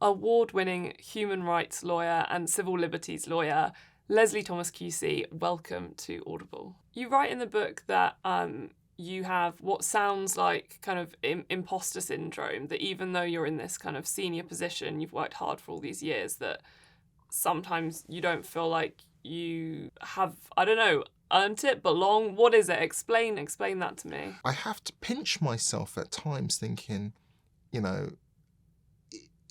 award-winning human rights lawyer and civil liberties lawyer, Leslie Thomas QC. Welcome to Audible. You write in the book that you have what sounds like kind of imposter syndrome, that even though you're in this kind of senior position, you've worked hard for all these years, that sometimes you don't feel like you have, earned it, belong. What is it? Explain that to me. I have to pinch myself at times thinking,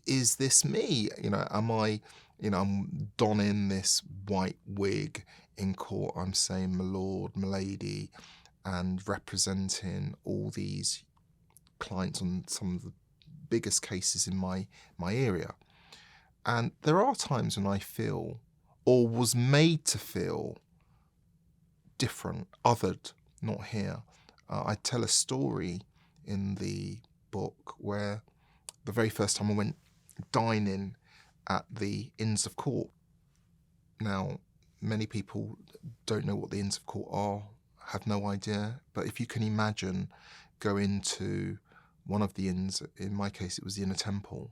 is this me? Am I, I'm donning this white wig in court. I'm saying my lord, my lady, and representing all these clients on some of the biggest cases in my area. And there are times when I feel, or was made to feel, different, othered, not here. I tell a story in the book where the very first time I went dining at the Inns of Court. Now, many people don't know what the Inns of Court are, have no idea, but if you can imagine going to one of the inns, in my case it was the Inner Temple,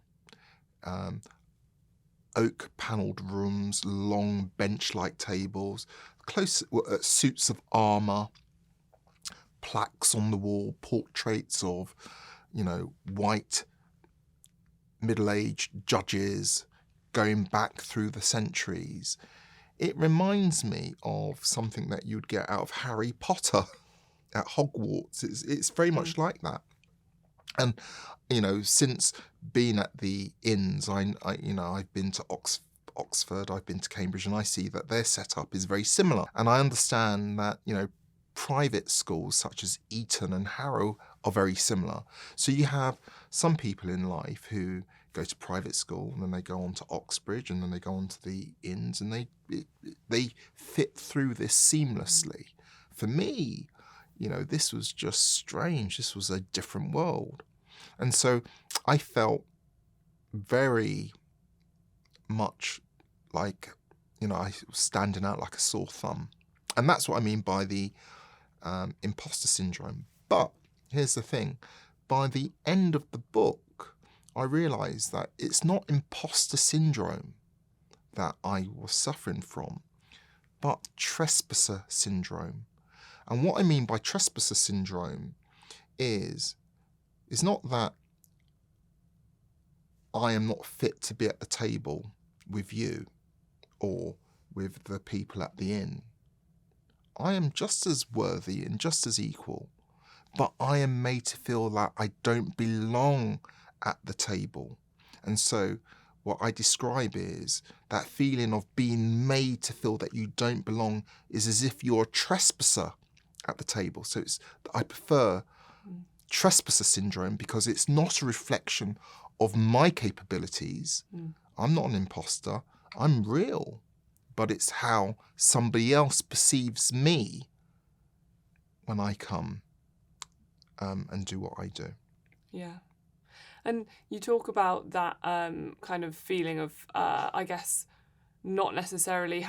oak panelled rooms, long bench-like tables, close suits of armour, plaques on the wall, portraits of, white middle-aged judges going back through the centuries. It reminds me of something that you'd get out of Harry Potter at Hogwarts. It's very much like that. And, since being at the inns, I've been to Oxford, I've been to Cambridge, and I see that their setup is very similar. And I understand that, private schools such as Eton and Harrow are very similar. So you have some people in life who go to private school and then they go on to Oxbridge and then they go on to the inns and they fit through this seamlessly. For me, this was just strange. This was a different world. And so I felt very much like, I was standing out like a sore thumb. And that's what I mean by the imposter syndrome. But here's the thing. By the end of the book, I realised that it's not imposter syndrome that I was suffering from, but trespasser syndrome. And what I mean by trespasser syndrome is not that I am not fit to be at the table with you or with the people at the inn. I am just as worthy and just as equal, but I am made to feel that I don't belong at the table. And so what I describe is that feeling of being made to feel that you don't belong is as if you're a trespasser at the table. So I prefer trespasser syndrome because it's not a reflection of my capabilities. I'm not an imposter. I'm real. But it's how somebody else perceives me when I come and do what I do. Yeah. And you talk about that kind of feeling of, not necessarily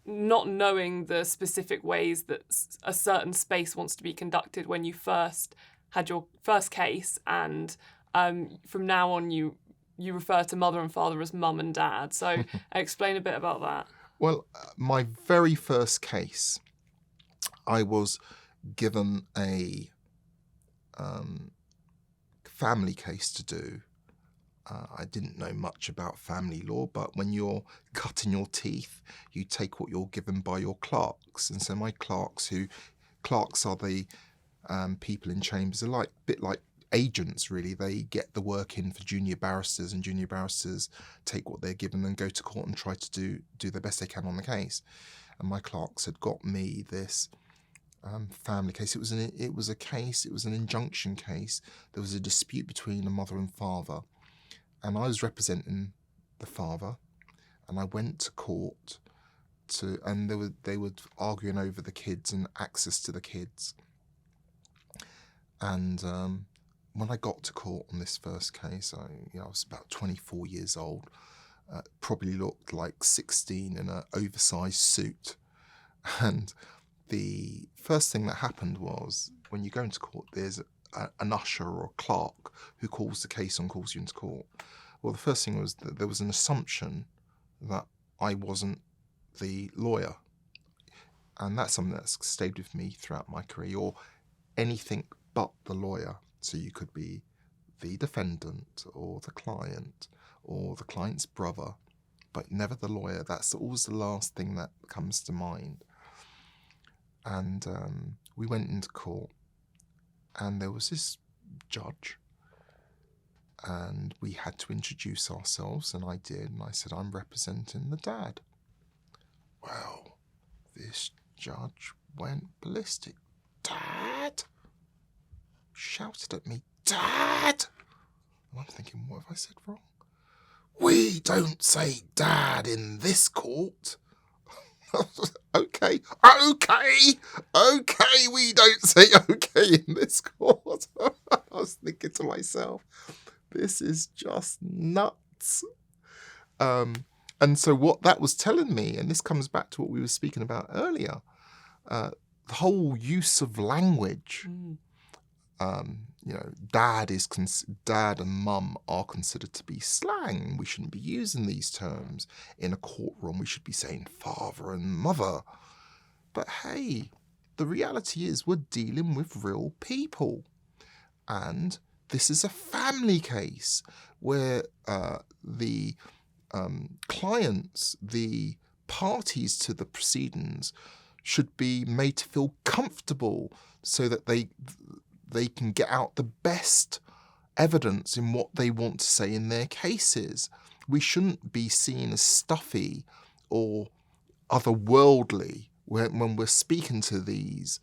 not knowing the specific ways that a certain space wants to be conducted when you first had your first case. And from now on, you refer to mother and father as mum and dad. So explain a bit about that. Well, my very first case, I was given a family case to do. I didn't know much about family law, but when you're cutting your teeth, you take what you're given by your clerks. And so my clerks are the people in chambers, are a bit like agents, really. They get the work in for junior barristers, and junior barristers take what they're given and go to court and try to do the best they can on the case. And my clerks had got me this family case. It was an injunction case. There was a dispute between a mother and father, and I was representing the father, and I went to court and they were arguing over the kids and access to the kids. And when I got to court on this first case, I was about 24 years old, probably looked like 16 in an oversized suit. And the first thing that happened was, when you go into court, there's an usher or a clerk who calls the case and calls you into court. Well, the first thing was that there was an assumption that I wasn't the lawyer. And that's something that's stayed with me throughout my career, or anything but the lawyer. So you could be the defendant or the client or the client's brother, but never the lawyer. That's always the last thing that comes to mind. And we went into court, and there was this judge, and we had to introduce ourselves, and I did, and I said, I'm representing the dad. Well, this judge went ballistic. Dad? Shouted at me, Dad! And I'm thinking, what have I said wrong? We don't say dad in this court. Okay, we don't say okay in this court. I was thinking to myself, this is just nuts. And so what that was telling me, and this comes back to what we were speaking about earlier, the whole use of language. Dad and mum are considered to be slang. We shouldn't be using these terms in a courtroom. We should be saying father and mother. But hey, the reality is we're dealing with real people. And this is a family case where the clients, the parties to the proceedings, should be made to feel comfortable so that they can get out the best evidence in what they want to say in their cases. We shouldn't be seen as stuffy or otherworldly when we're speaking to these,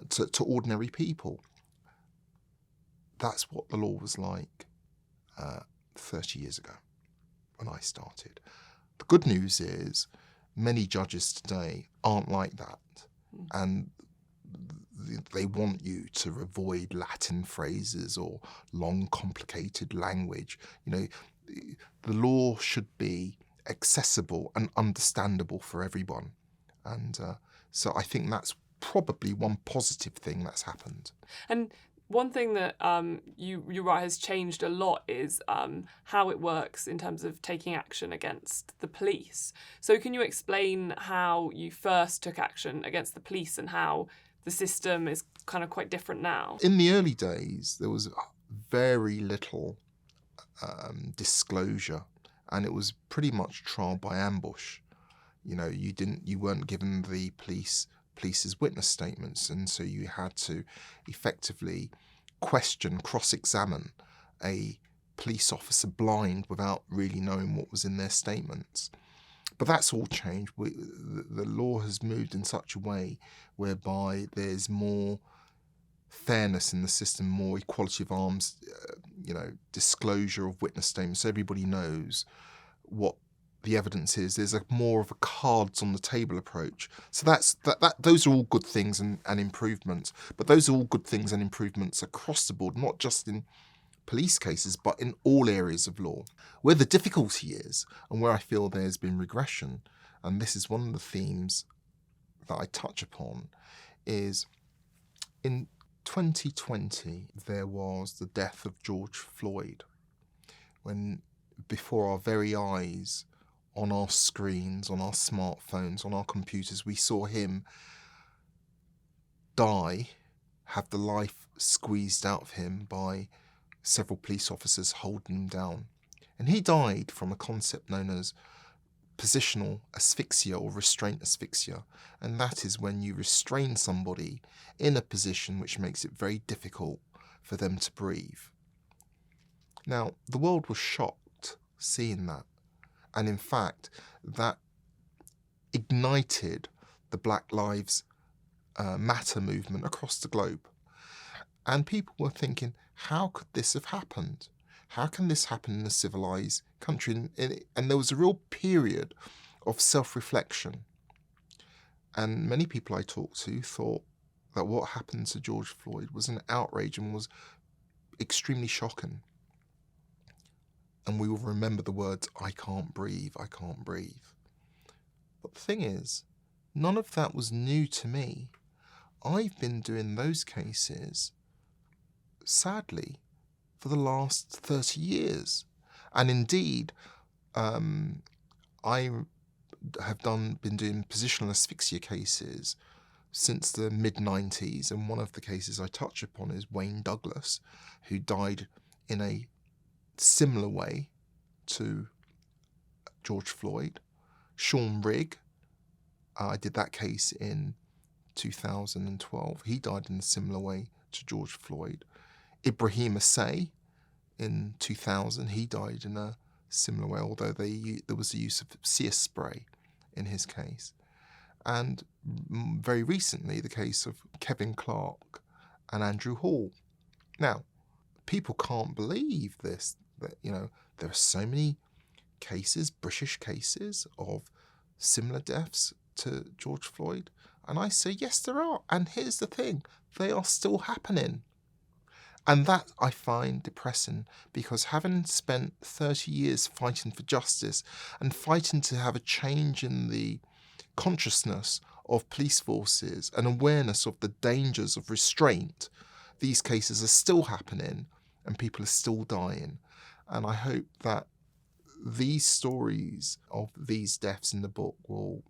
to ordinary people. That's what the law was like 30 years ago when I started. The good news is many judges today aren't like that. And they want you to avoid Latin phrases or long, complicated language. The law should be accessible and understandable for everyone. And so I think that's probably one positive thing that's happened. And one thing that you write has changed a lot is how it works in terms of taking action against the police. So can you explain how you first took action against the police and how the system is kind of quite different now? In the early days, there was very little disclosure, and it was pretty much trial by ambush. You weren't given the police's witness statements, and so you had to effectively cross-examine a police officer blind without really knowing what was in their statements. But that's all changed. The law has moved in such a way whereby there's more fairness in the system, more equality of arms, disclosure of witness statements. Everybody knows what the evidence is. There's more of a cards on the table approach. So those are all good things and improvements. But those are all good things and improvements across the board, not just in police cases, but in all areas of law. Where the difficulty is, and where I feel there's been regression, and this is one of the themes that I touch upon, is in 2020 there was the death of George Floyd, when before our very eyes, on our screens, on our smartphones, on our computers, we saw him die, have the life squeezed out of him by several police officers holding him down. And he died from a concept known as positional asphyxia or restraint asphyxia. And that is when you restrain somebody in a position which makes it very difficult for them to breathe. Now, the world was shocked seeing that. And in fact, that ignited the Black Lives Matter movement across the globe. And people were thinking, how could this have happened? How can this happen in a civilized country? And there was a real period of self-reflection. And many people I talked to thought that what happened to George Floyd was an outrage and was extremely shocking. And we will remember the words, I can't breathe, I can't breathe. But the thing is, none of that was new to me. I've been doing those cases sadly, for the last 30 years. And indeed, I have been doing positional asphyxia cases since the mid-90s, and one of the cases I touch upon is Wayne Douglas, who died in a similar way to George Floyd. Sean Rigg, I did that case in 2012. He died in a similar way to George Floyd. Ibrahim Assay, in 2000, he died in a similar way, although there was the use of sear spray in his case. And very recently, the case of Kevin Clark and Andrew Hall. Now, people can't believe this, that, there are so many cases, British cases, of similar deaths to George Floyd. And I say, yes, there are. And here's the thing, they are still happening. And that I find depressing, because having spent 30 years fighting for justice and fighting to have a change in the consciousness of police forces and awareness of the dangers of restraint, these cases are still happening and people are still dying. And I hope that these stories of these deaths in the book will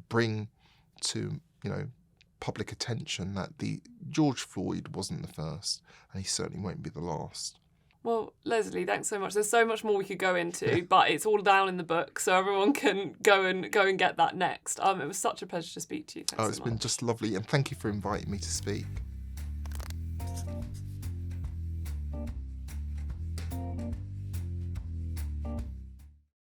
bring to, public attention that the George Floyd wasn't the first, and he certainly won't be the last. Well, Leslie, thanks so much. There's so much more we could go into, but it's all down in the book, so everyone can go and get that next. It was such a pleasure to speak to you. Thanks so much. It's been just lovely, and thank you for inviting me to speak.